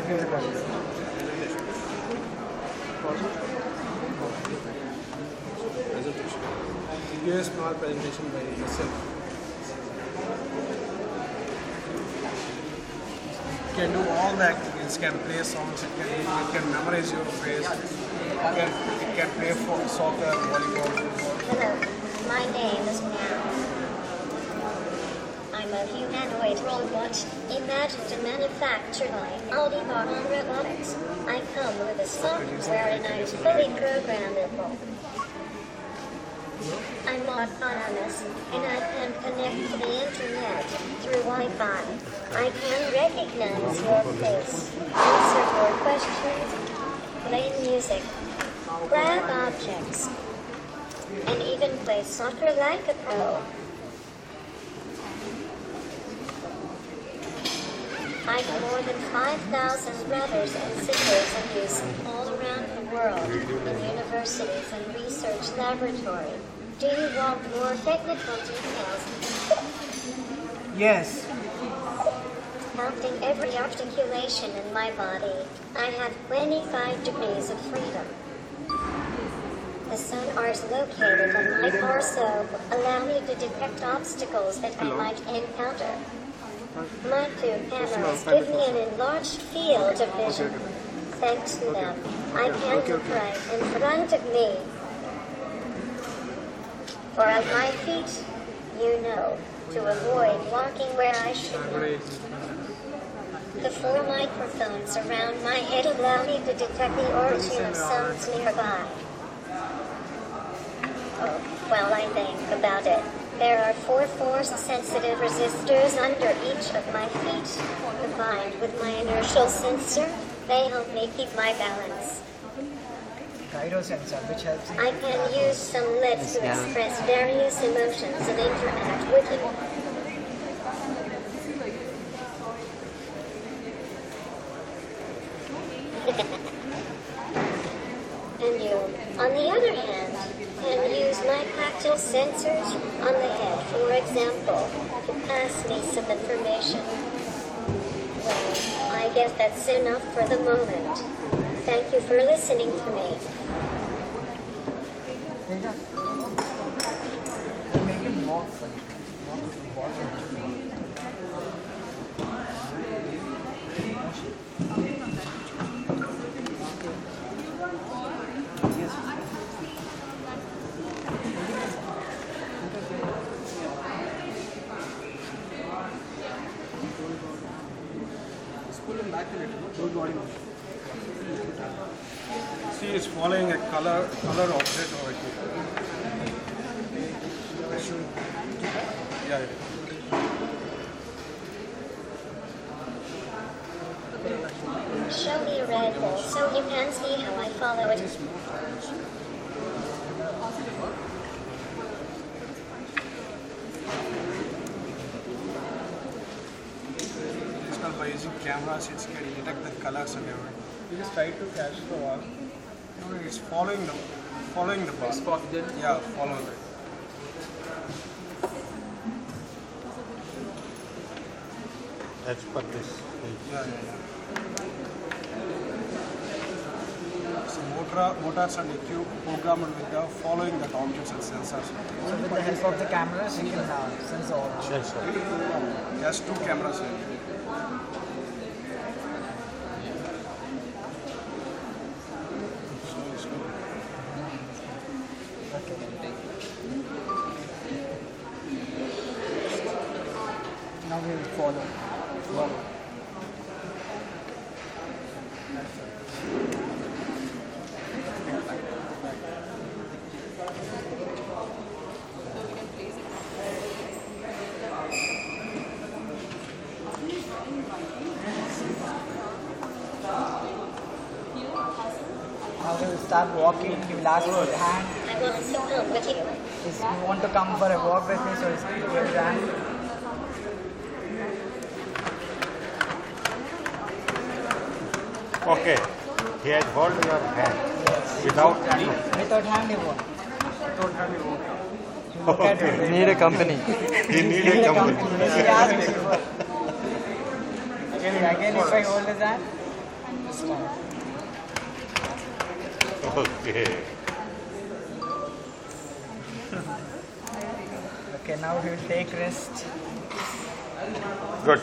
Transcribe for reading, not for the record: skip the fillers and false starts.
Give a small presentation by yourself. You can do all the activities. It can play songs. It can memorize your face. It can play for soccer, volleyball, football. Hello, my name is NAO. I'm a humanoid robot imagined and manufactured by Humanoid Robotics. I come with a software and I'm fully programmable. I'm autonomous and I can connect to the internet through Wi-Fi. I can recognize your face, answer your questions, play music, grab objects, and even play soccer like a pro. I have more than 5,000 brothers and sisters in use all around the world, in universities and research laboratories. Do you want more technical details? Yes. Counting every articulation in my body, I have 25 degrees of freedom. The sonar is located on my torso, allow me to detect obstacles that I might encounter. My two cameras give me an enlarged field of vision. Thanks to them, I can look right in front of me. Or at my feet, you know, to avoid walking where I should not. The 4 microphones around my head allow me to detect the origin of sounds nearby. Oh, well, I think about it. There are 4 force-sensitive resistors under each of my feet. Combined with my inertial sensor, they help me keep my balance. Gyro sensor, which helps. I can use some lips to express various emotions and interact with you. And you, on the other hand, can use my tactile sensors on the head, for example, to pass me some information. Well, I guess that's enough for the moment. Thank you for listening to me. Make him walk. See, it's following a color object over here. Yeah. Show me a red ball so you can see how I follow it. By using cameras, it can detect the colors and everything. You just try to catch the wall. No, it's following the ball. Spot it. Yeah, following it. That's for this. Yeah. So motors and EQ programmed with the following the objects and sensors. So with the help of the cameras, you can sense all. Sensor. There's 2 cameras here. Now we will follow. Wow. Now we will start walking. He will ask for your hand. I want to come with you. If you want to come for a walk with me, so give your hand. Okay. He has hold your hand. Yes. Without Without hand, he won't. Without hand, you won't. Look at it. Need a company. he need a company. Yes, he asked me before. Again, if I hold his hand. This one. Okay. Okay, now he will take rest. Good.